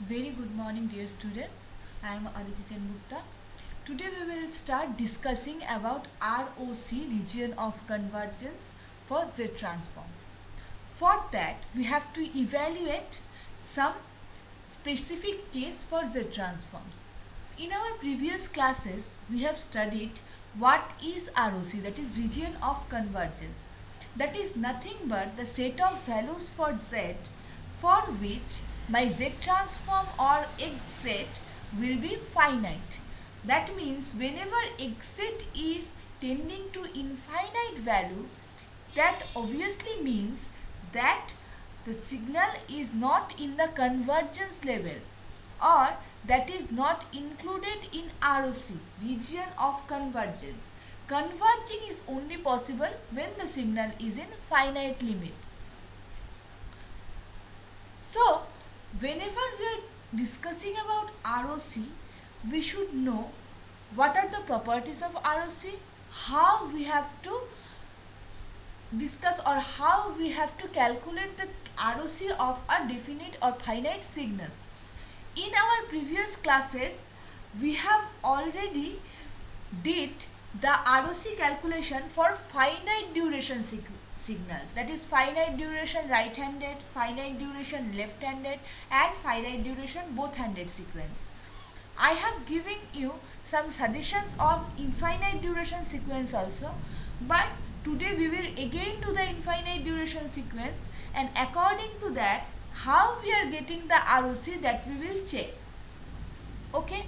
Very good morning, dear students. I am Aditi Sen-Gupta. Today we will start discussing about ROC, region of convergence for Z transform. For that, we have to evaluate some specific case for Z transforms. In our previous classes, we have studied what is ROC, that is region of convergence. That is nothing but the set of values for Z for which my Z transform or XZ will be finite. That means whenever XZ is tending to infinite value, that obviously means that the signal is not in the convergence level, or that is not included in ROC, region of convergence. Converging is only possible when the signal is in finite limit. So, whenever we are discussing about ROC, we should know what are the properties of ROC, how we have to discuss or how we have to calculate the ROC of a definite or finite signal. In our previous classes, we have already did the ROC calculation for finite duration signals, that is finite duration right-handed, finite duration left-handed and finite duration both-handed sequence. I have given you some suggestions of infinite duration sequence also, but today we will again do the infinite duration sequence, and according to that how we are getting the ROC, that we will check. Okay,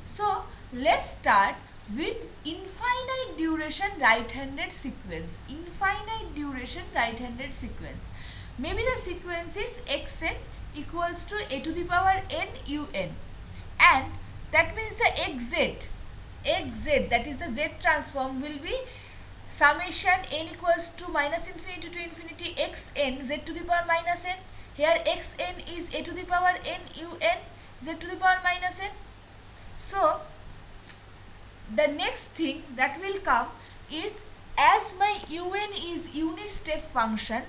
so let's start with infinite duration right-handed sequence. Infinite duration right-handed sequence. Maybe the sequence is xn equals to a to the power n un, and that means the xz, that is the Z transform, will be summation n equals to minus infinity to infinity xn z to the power minus n. Here xn is a to the power n un z to the power minus n. So the next thing that will come is, as my un is unit step function,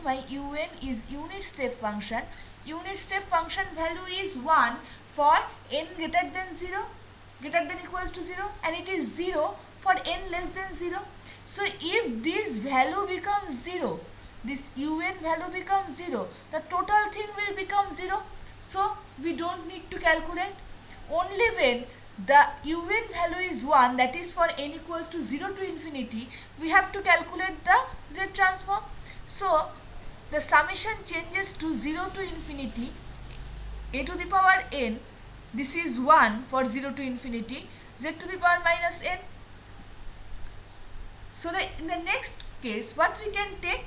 unit step function value is 1 for n greater than 0, greater than equals to 0, and it is 0 for n less than 0. So if this value becomes 0, this un value becomes 0, the total thing will become 0. So we don't need to calculate. Only when the un value is 1, that is for n equals to 0 to infinity, we have to calculate the Z transform. So the summation changes to 0 to infinity a to the power n, this is 1 for 0 to infinity, z to the power minus n. So in the next case, what we can take,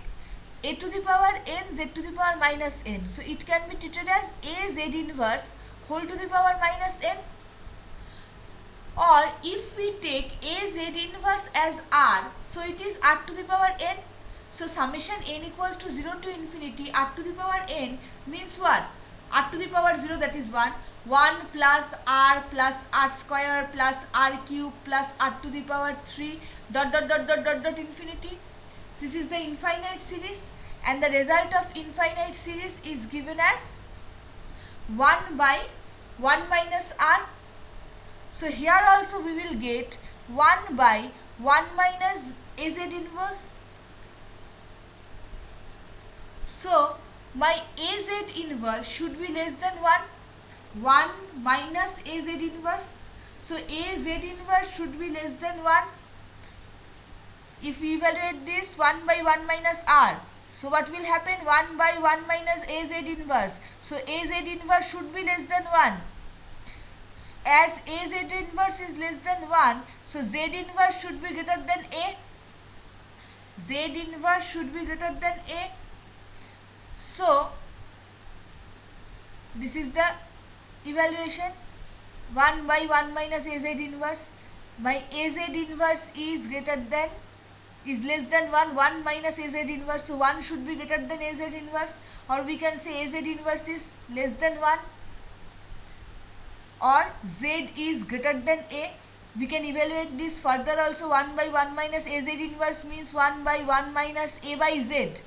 a to the power n z to the power minus n. So it can be treated as a z inverse whole to the power minus n. Or if we take a z inverse as r, so it is r to the power n. So summation n equals to 0 to infinity r to the power n means what? R to the power 0, that is 1 plus r square plus r cube plus r to the power 3 dot infinity. This is the infinite series, and the result of infinite series is given as 1 by 1 minus r. So here also we will get 1 by 1 minus az inverse. So my az inverse should be less than 1 minus az inverse. So az inverse should be less than 1. If we evaluate this, 1 by 1 minus r, so what will happen? 1 by 1 minus az inverse. So az inverse should be less than 1. As az inverse is less than 1, so z inverse should be greater than a. Z inverse should be greater than a. So this is the evaluation. 1 by 1 minus az inverse. My az inverse is less than 1 minus az inverse. So 1 should be greater than az inverse, or we can say az inverse is less than 1, or z is greater than a. We can evaluate this further also. 1 by 1 minus az inverse means 1 by 1 minus a by z.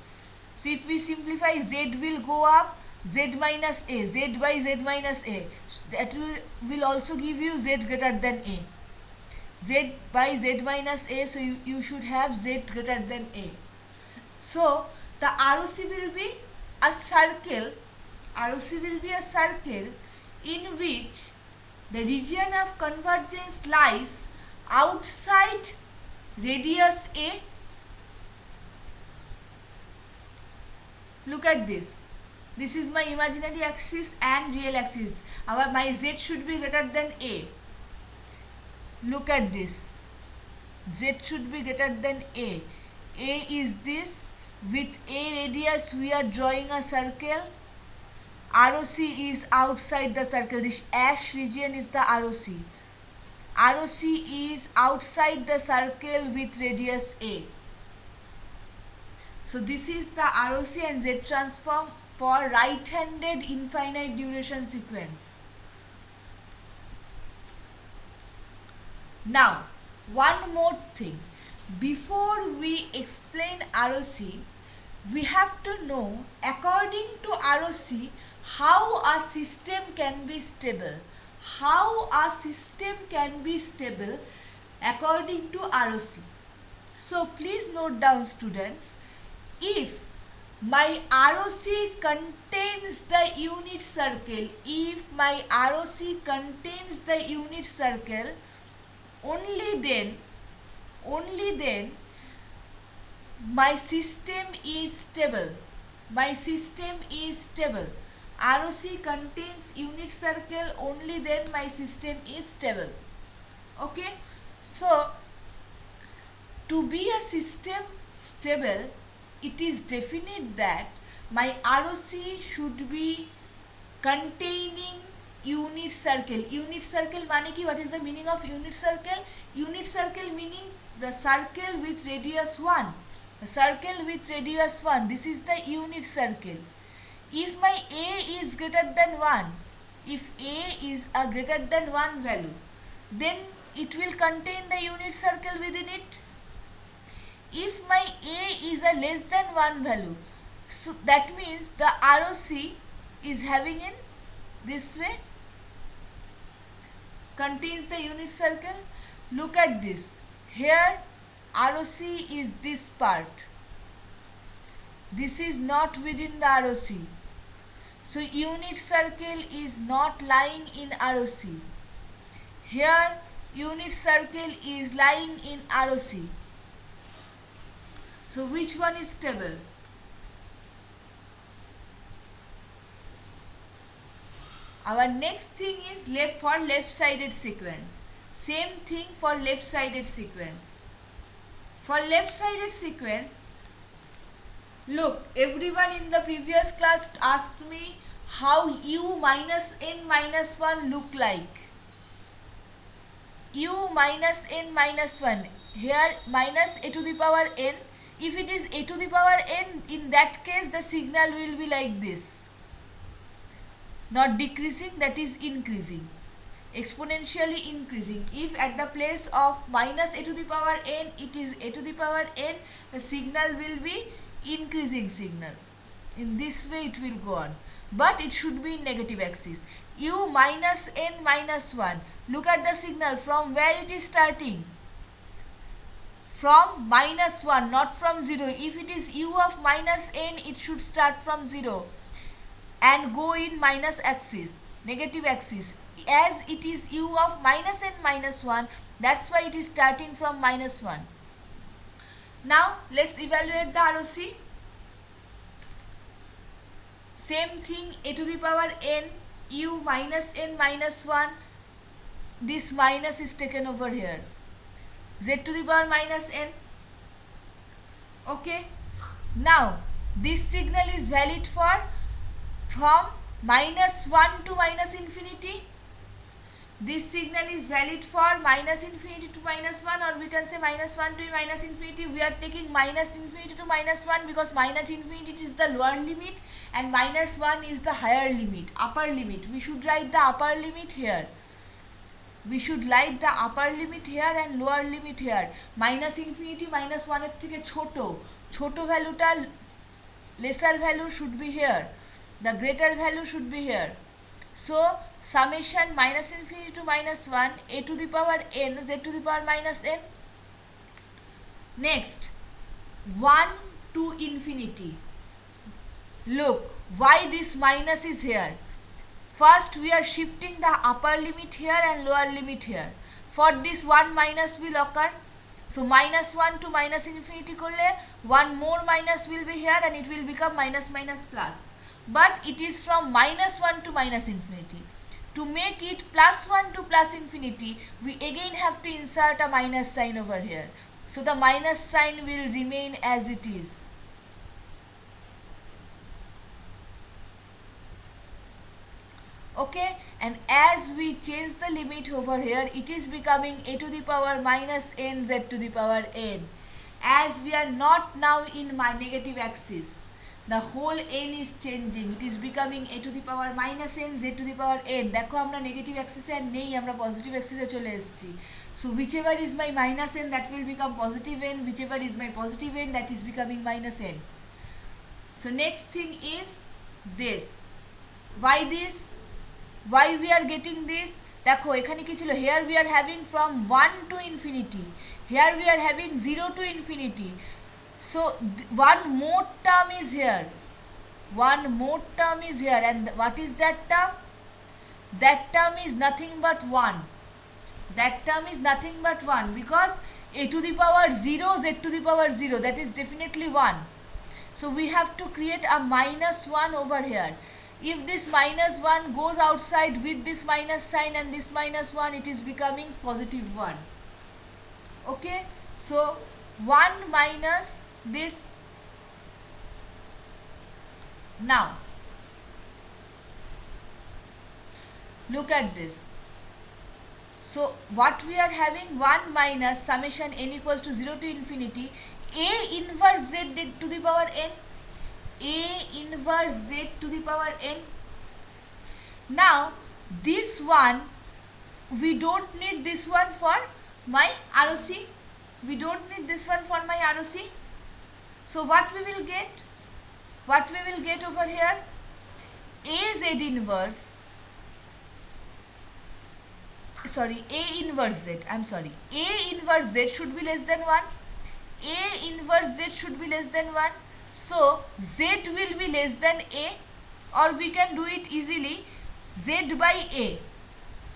So if we simplify, z will go up, z minus a, z by z minus a, that will also give you z greater than a, z by z minus a, so you should have z greater than a. So the ROC will be a circle, ROC will be a circle in which the region of convergence lies outside radius a. Look at this. This is my imaginary axis and real axis. My z should be greater than a. Look at this. Z should be greater than a. A is this. With a radius we are drawing a circle. ROC is outside the circle. This ash region is the ROC. ROC is outside the circle with radius a. So this is the ROC and Z transform for right-handed infinite duration sequence. Now, one more thing. Before we explain ROC, we have to know, according to ROC, how a system can be stable. How a system can be stable according to ROC. So please note down, students, if my ROC contains the unit circle, if my ROC contains the unit circle, only then my system is stable. My system is stable. ROC contains unit circle, only then my system is stable. Okay, so to be a system stable, it is definite that my ROC should be containing unit circle. Unit circle meaning ki? What is the meaning of unit circle? Unit circle meaning the circle with radius 1. The circle with radius 1. This is the unit circle. If my a is greater than 1, if a is a greater than 1 value, then it will contain the unit circle within it. If my a is a less than 1 value, so that means the ROC is having in this way, contains the unit circle. Look at this. Here ROC is this part. This is not within the ROC. So unit circle is not lying in ROC. Here unit circle is lying in ROC. So which one is stable? Our next thing is left-sided sequence. Same thing for left-sided sequence. For left-sided sequence, look, everyone in the previous class asked me how u minus n minus 1 look like. U minus n minus 1. Here minus a to the power n. If it is a to the power n, in that case the signal will be like this. Not decreasing, that is increasing. Exponentially increasing. If at the place of minus a to the power n, it is a to the power n, the signal will be increasing signal. In this way it will go on. But it should be in negative axis. U minus n minus 1. Look at the signal from where it is starting. From minus 1, not from 0. If it is u of minus n, it should start from 0 and go in minus axis, negative axis. As it is u of minus n minus 1, that's why it is starting from minus 1. Now let's evaluate the ROC. Same thing, a to the power n, u minus n minus 1. This minus is taken over here. Z to the power minus n. Okay. Now this signal is valid for from minus 1 to minus infinity. This signal is valid for minus infinity to minus 1, or we can say minus 1 to minus infinity. We are taking minus infinity to minus 1 because minus infinity is the lower limit and minus 1 is the higher limit, upper limit. We should write the upper limit here. We should write the upper limit here and lower limit here. Minus infinity minus 1 এর থেকে ছোট, ছোট ভ্যালুটা lesser value should be here. the greater value should be here. So summation minus infinity to minus 1 a to the power n z to the power minus n. Next, 1 to infinity. Look, why this minus is here. First we are shifting the upper limit here and lower limit here. For this 1 minus will occur. So minus 1 to minus infinity korle 1 more minus will be here and it will become minus minus plus. But it is from minus 1 to minus infinity. To make it plus 1 to plus infinity, we again have to insert a minus sign over here. So the minus sign will remain as it is. Okay, and as we change the limit over here, it is becoming a to the power minus n z to the power n. As we are not now in my negative axis, the whole n is changing. It is becoming a to the power minus n z to the power n. দেখো আমরা negative অ্যাক্সিসে আর নেই, আমরা positive অ্যাক্সিসে চলে এসেছি. So whichever is my minus n, that will become positive n. Whichever is my positive n, that is becoming minus n. So next thing is this. Why this? Why we are getting this? দেখো এখানে কি ছিল, here we are having from 1 to infinity, here we are having 0 to infinity. So one more term is here, one more term is here, and what is that term? That term is nothing but 1. That term is nothing but 1, because a to the power 0 z to the power 0, that is definitely 1. So we have to create a minus 1 over here. If this minus 1 goes outside with this minus sign and this minus 1, it is becoming positive 1. Okay, so 1 minus this. Now look at this. So what we are having, 1 minus summation n equals to 0 to infinity a inverse z to the power n, a inverse z to the power n. Now this one, we don't need this one for my ROC, we don't need this one for my ROC. So what we will get, what we will get over here, a z inverse, sorry, a inverse z, I'm sorry, a inverse z should be less than 1, a inverse z should be less than 1. So z will be less than a, or we can do it easily, z by a.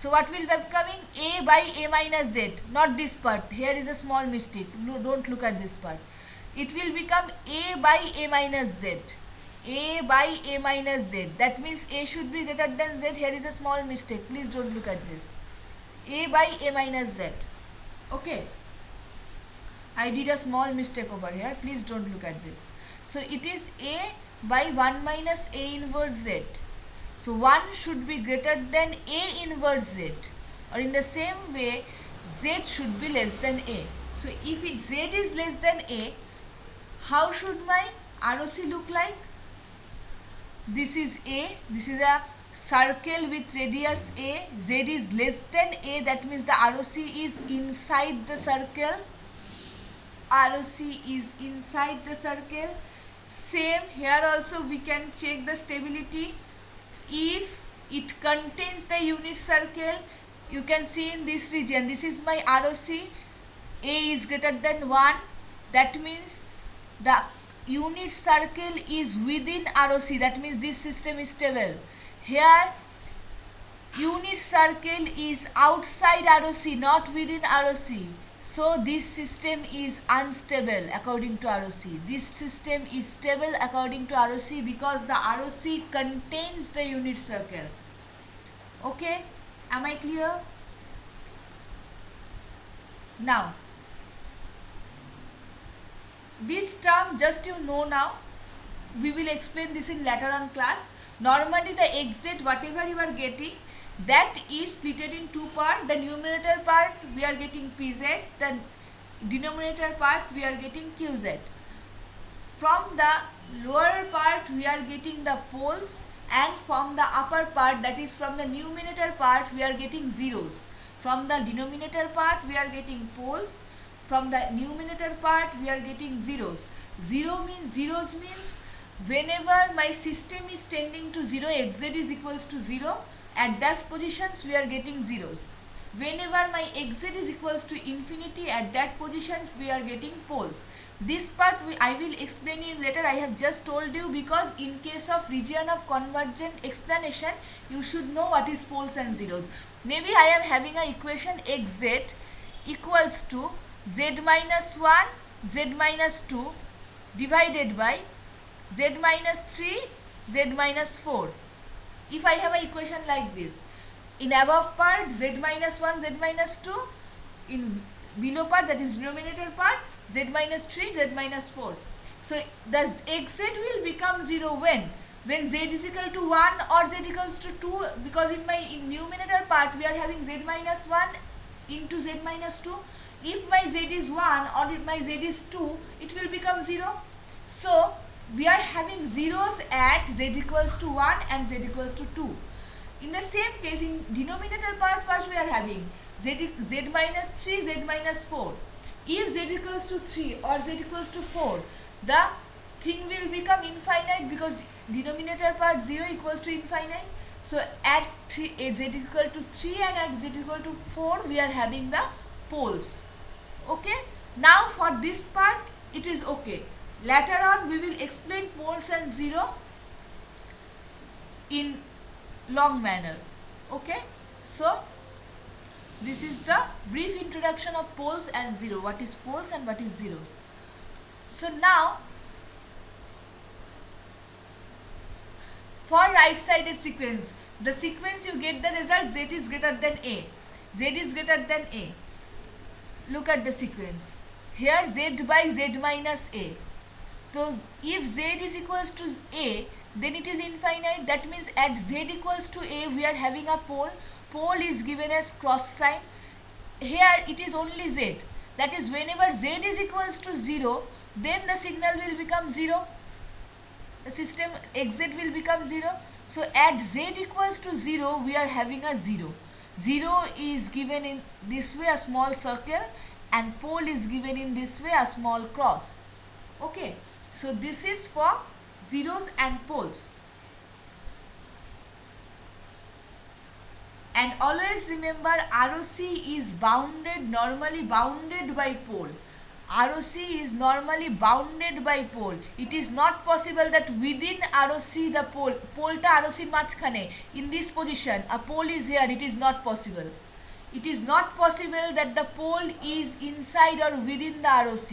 So what will be becoming, a by a minus z, not this part, here is a small mistake, no, don't look at this part. It will become a by a minus z, a by a minus z, that means a should be greater than z. Here is a small mistake, please don't look at this, a by a minus z. Okay, I did a small mistake over here, please don't look at this. So it is a by 1 minus a inverse z. So 1 should be greater than a inverse z, or in the same way z should be less than a. So if it z is less than a, how should my ROC look like? This is a, this is a circle with radius a, z is less than a, that means the ROC is inside the circle, ROC is inside the circle. Same here also, we can check the stability. If it contains the unit circle, you can see in this region, this is my ROC, a is greater than 1, that means the unit circle is within ROC, that means this system is stable. Here unit circle is outside ROC, not within ROC. So this system is unstable according to ROC. This system is stable according to ROC because the ROC contains the unit circle. Okay, am I clear? Now this term, just you know now, we will explain this in later on class. Normally the exit, whatever you are getting, that is split in two parts. The numerator part we are getting pz, the denominator part we are getting qz. From the lower part we are getting the poles, and from the upper part, that is from the numerator part, we are getting zeros. From the denominator part we are getting poles, from the numerator part we are getting zeros. Zeros means whenever my system is tending to 0, xz is equals to 0, at that positions we are getting zeros. Whenever my xz is equals to infinity, at that position we are getting poles. This part I will explain in later. I have just told you because in case of region of convergent explanation, you should know what is poles and zeros. Maybe I am having a equation xz equals to z minus 1, z minus 2 divided by z minus 3, z minus 4. If I have an equation like this, in above part z minus 1, z minus 2, in below part, that is denominator part, z minus 3, z minus 4. So the xz will become 0 when z is equal to 1 or z equals to 2, because in numerator part we are having z minus 1 into z minus 2. If my z is 1 or if my z is 2, it will become 0. So we are having zeros at z equals to 1 and z equals to 2. In the same case, in denominator part first we are having z minus 3, z minus 4. If z equals to 3 or z equals to 4, the thing will become infinite because denominator part 0 equals to infinite. So at z equal to 3 and at z equal to 4, we are having the poles. Okay. Now for this part it is okay. Later on we will explain poles and zero in long manner. Okay. So this is the brief introduction of poles and zero. What is poles and what is zeros? So now for right-sided sequence, the sequence you get the result z is greater than a. Z is greater than a. Look at the sequence. Here z by z minus a. So if z is equals to a, then it is infinite. That means at z equals to a, we are having a pole. Pole is given as cross sign. Here it is only z. That is, whenever z is equals to 0, then the signal will become 0. The system xz will become 0. So at z equals to 0, we are having a 0. 0 is given in this way, a small circle, and pole is given in this way, a small cross. Okay. So this is for zeros and poles. And always remember, ROC is normally bounded by pole. ROC is normally bounded by pole. It is not possible that within ROC the pole ta ROC machkhane, in this position, a pole is here. It is not possible. It is not possible that the pole is inside or within the ROC.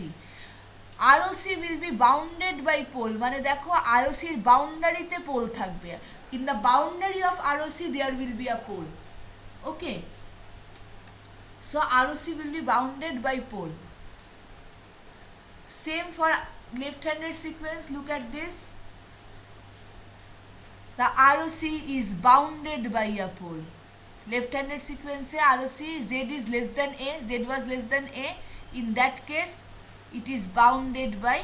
ROC will be bounded by pole. মানে দেখো ROC এর boundary-তে pole থাকবে. In the boundary of ROC there will be a pole. Okay. So ROC will be bounded by pole. Same for left-handed sequence. Look at this. The ROC is bounded by a pole. Left-handed sequence ROC z is less than a, z was less than a. In that case, it is bounded by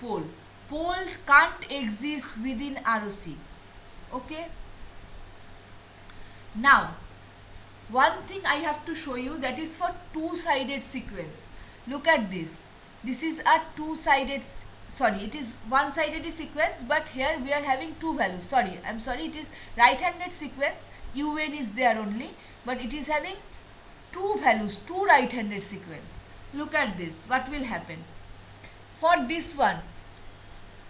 pole. Pole can't exist within ROC. Okay. Now, one thing I have to show you, that is for two-sided sequence. Look at this. This is a two-sided, it is one-sided sequence, but here we are having two values. It is right-handed sequence. UN is there only, but it is having two values, two right-handed sequence. Look at this. What will happen? For this one,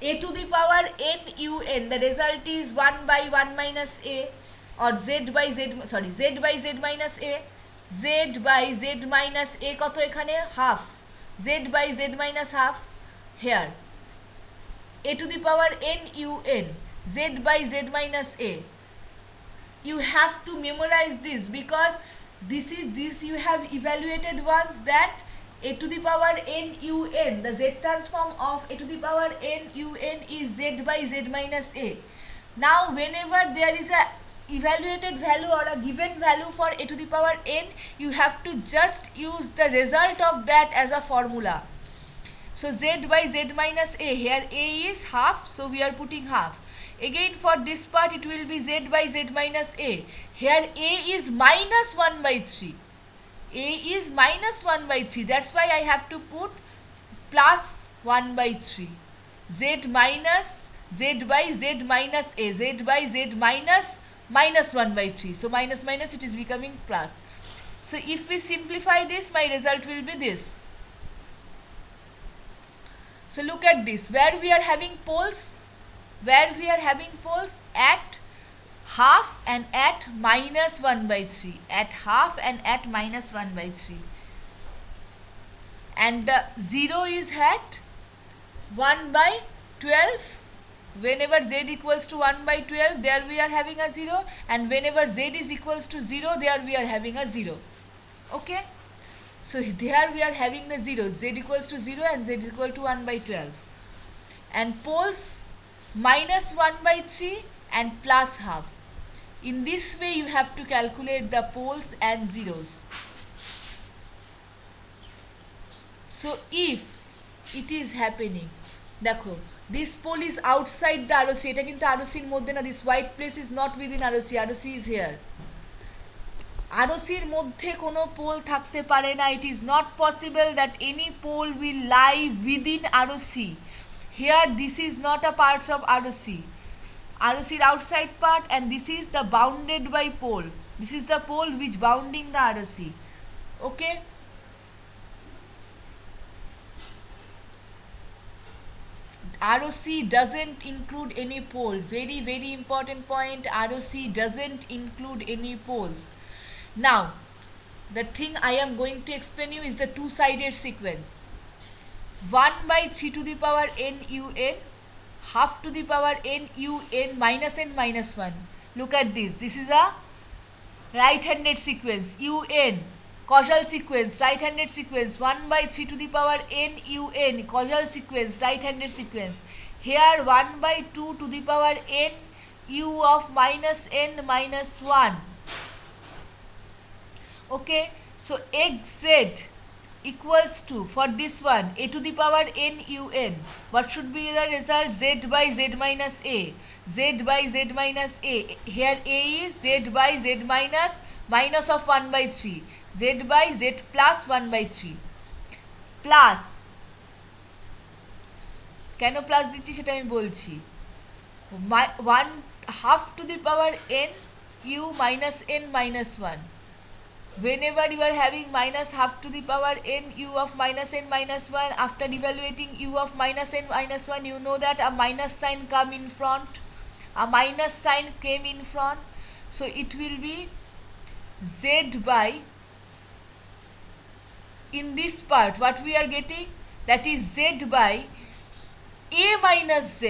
a to the power n, the result is 1 by 1 minus a, or z by z minus a. Z by z minus a কত এখানে? Half. Z by z minus half. Here, a to the power n, z by z minus a. You have to memorize this because this you have evaluated once, that a to the power n, the z transform of a to the power n is z by z minus a. Now whenever there is a evaluated value or a given value for a to the power n, you have to just use the result of that as a formula. So z by z minus a, here a is half, so we are putting half. Again for this part it will be z by z minus a. Here a is minus 1 by 3. A is minus 1 by 3. That's why I have to put plus 1 by 3. z minus z by z minus a, z by z minus 1 by 3. So minus minus, it is becoming plus. So if we simplify this, my result will be this. So look at this, where we are having poles, at half and at minus 1 by 3, at half and at minus 1 by 3, and the 0 is at 1 by 12. Whenever z equals to 1 by 12, there we are having a 0, and whenever z is equals to 0, there we are having a 0. Okay, so here we are having the 0, z equals to 0 and z equal to 1 by 12, and poles minus 1 by 3 and plus half. In this way you have to calculate the poles and zeros. So if it is happening, দেখো, this pole is outside the ROC, এটা কিন্তু ROC এর মধ্যে না, this white place is not within ROC, ROC is here. ROC এর মধ্যে কোনো pole থাকতে পারে না. It is not possible that any pole will lie within ROC. Here this is not a part of ROC. ROC is outside part, and this is the bounded by pole. This is the pole which bounding the ROC. Okay. ROC doesn't include any pole. Very, very important point. ROC doesn't include any poles. Now, the thing I am going to explain you is the two-sided sequence. 1 by 3 to the power n un, half to the power n un minus n minus 1. Look at this. This is a right-handed sequence. Un, causal sequence, right-handed sequence. 1 by 3 to the power n un, causal sequence, right-handed sequence. Here 1 by 2 to the power n u of minus n minus 1. Okay, so xz equals to, for this one, a to the power n un. What should be the result? Z by z minus a, z by z minus a. Here a is z by z minus of 1 by 3, z by z plus 1 by 3, plus, কেন plus দিচ্ছি সেটা আমি বলছি, 1 half to the power n u minus n minus 1. Whenever you are having minus half to the power n u of minus n minus 1, after evaluating u of minus n minus 1, you know that a minus sign come in front. A minus sign came in front. So it will be z by, in this part what we are getting, that is z by a minus z.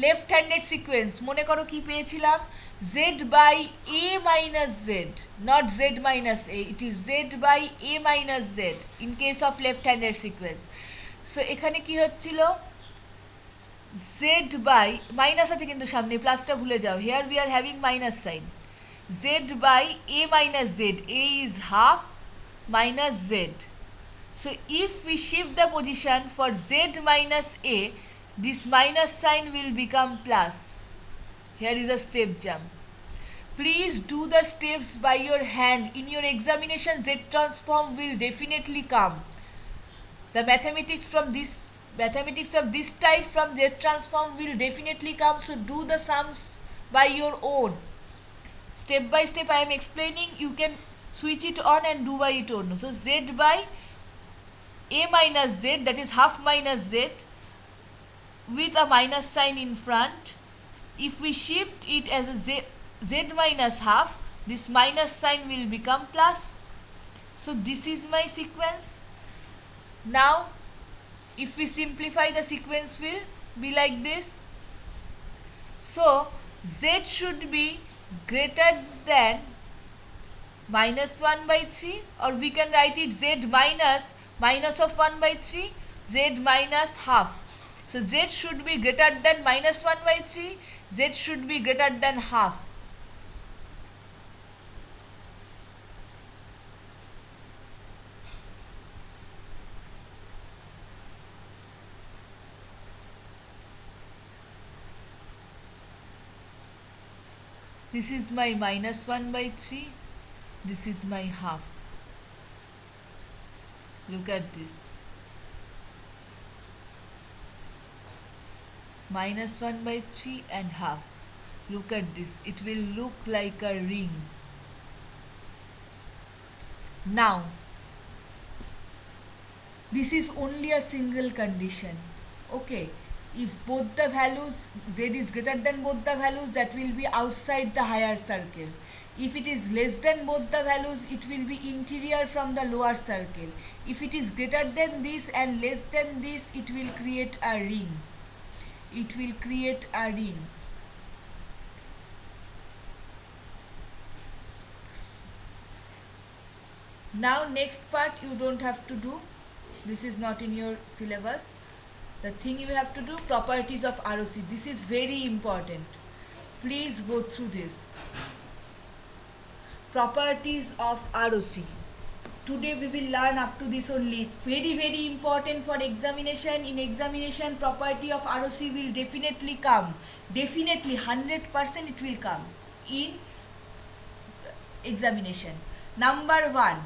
Left handed sequence, মনে করো কি পেয়েছিলাম, z by a minus z, not z minus a, it is z by a minus z in case of left handed sequence. So এখানে কি হচ্ছিল, z by, minus আছে কিন্তু সামনে, প্লাসটা ভুলে যাও, here we are having minus sign, z by a minus z, a is half minus z. So if we shift the position for z minus a, this minus sign will become plus. Here is a step jump. Please do the steps by your hand. In your examination, Z transform will definitely come. The mathematics of this type from Z transform will definitely come. So do the sums by your own. Step by step I am explaining. You can switch it on and do by it own. So Z by a minus z, that is half minus z, with a minus sign in front. If we shift it as a z minus half, this minus sign will become plus. So this is my sequence. Now if we simplify, the sequence will be like this. So z should be greater than minus 1 by 3, or we can write it z minus of 1 by 3, z minus half. So z should be greater than minus 1 by 3, z should be greater than half. This is my minus 1 by 3, this is my half. Look at this. minus 1 by 3 and half. Look at this, it will look like a ring. Now this is only a single condition. Okay, if both the values, z is greater than both the values, that will be outside the higher circle. If it is less than both the values, it will be interior from the lower circle. If it is greater than this and less than this, it will create a ring. It will create a ring. Now next part you don't have to do. This is not in your syllabus. The thing you have to do, properties of ROC. This is very important. Please go through this. Properties of ROC. Today we will learn up to this only. Very important for examination. In examination, property of ROC will definitely come. Definitely 100% it will come in examination. Number 1.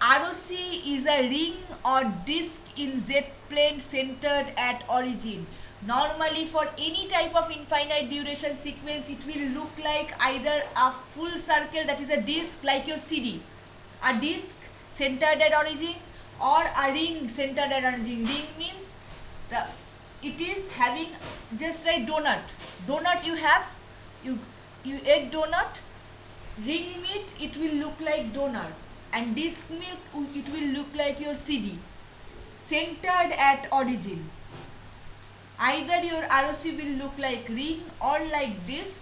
ROC is a ring or disc in Z-plane centered at origin. Normally for any type of infinite duration sequence, it will look like either a full circle, that is a disc like your CD, a disc centered at origin, or a ring centered at origin. Ring means it is having, just like donut. Donut you have, you ate donut, ring meat, it will look like donut, and disc meat, it will look like your CD. Centered at origin. Either your ROC will look like ring or like disc,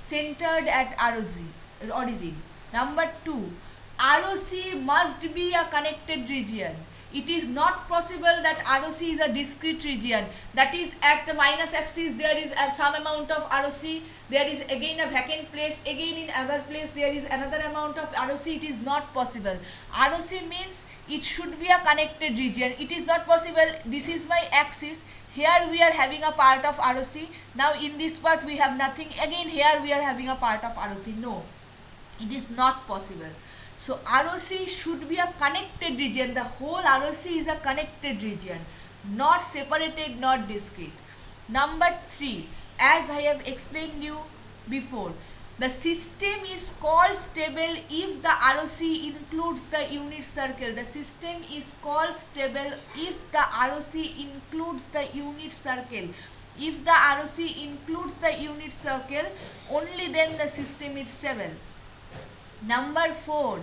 centered at origin. Number 2. ROC must be a connected region. It is not possible that ROC is a discrete region. That is, at the minus axis there is some amount of ROC, there is again a vacant place, again in other place there is another amount of ROC. It is not possible. ROC means it should be a connected region. It is not possible. This is my axis. Here we are having a part of ROC. Now in this part we have nothing. Again here we are having a part of ROC. No, it is not possible. So ROC should be a connected region. The whole ROC is a connected region, not separated, not discrete. Number 3, as I have explained you before, the system is called stable if the ROC includes the unit circle. The system is called stable if the ROC includes the unit circle. If the ROC includes the unit circle, only then the system is stable. Number 4,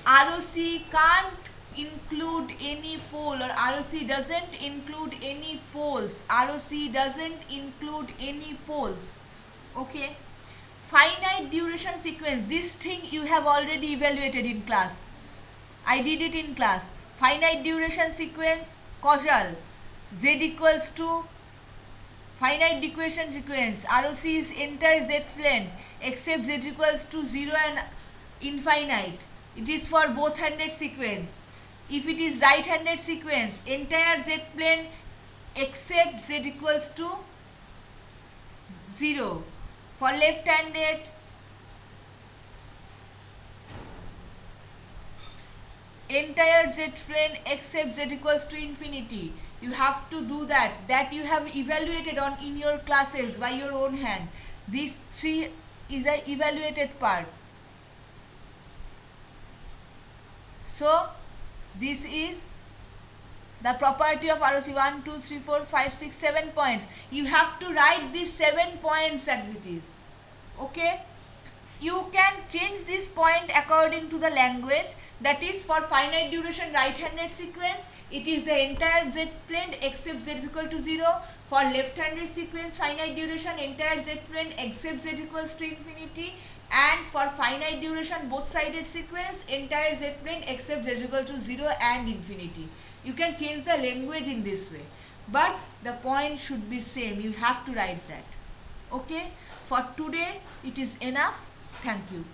ROC can't include any pole, or ROC doesn't include any poles. ROC doesn't include any poles. Okay. Finite duration sequence. This thing you have already evaluated in class. I did it in class. Finite duration sequence, causal. Z equals to finite duration sequence. ROC is entire Z plane except Z equals to 0 and infinite. It is for both handed sequence. If it is right handed sequence, entire Z plane except Z equals to 0. For left handed, entire Z plane except Z equals to infinity. You have to do that. That you have evaluated on in your classes by your own hand. These 3 is a evaluated part. So this is the property of ROC. 1, 2, 3, 4, 5, 6, 7 points. You have to write these 7 points as it is. Okay. You can change this point according to the language. That is, for finite duration right-handed sequence, it is the entire Z plane except Z is equal to 0. For left-handed sequence, finite duration, entire Z plane except Z equals to infinity. And for finite duration both sided sequence, entire Z plane except Z equal to 0 and infinity. You can change the language in this way, but the point should be same. You have to write that. Okay. For today it is enough. Thank you.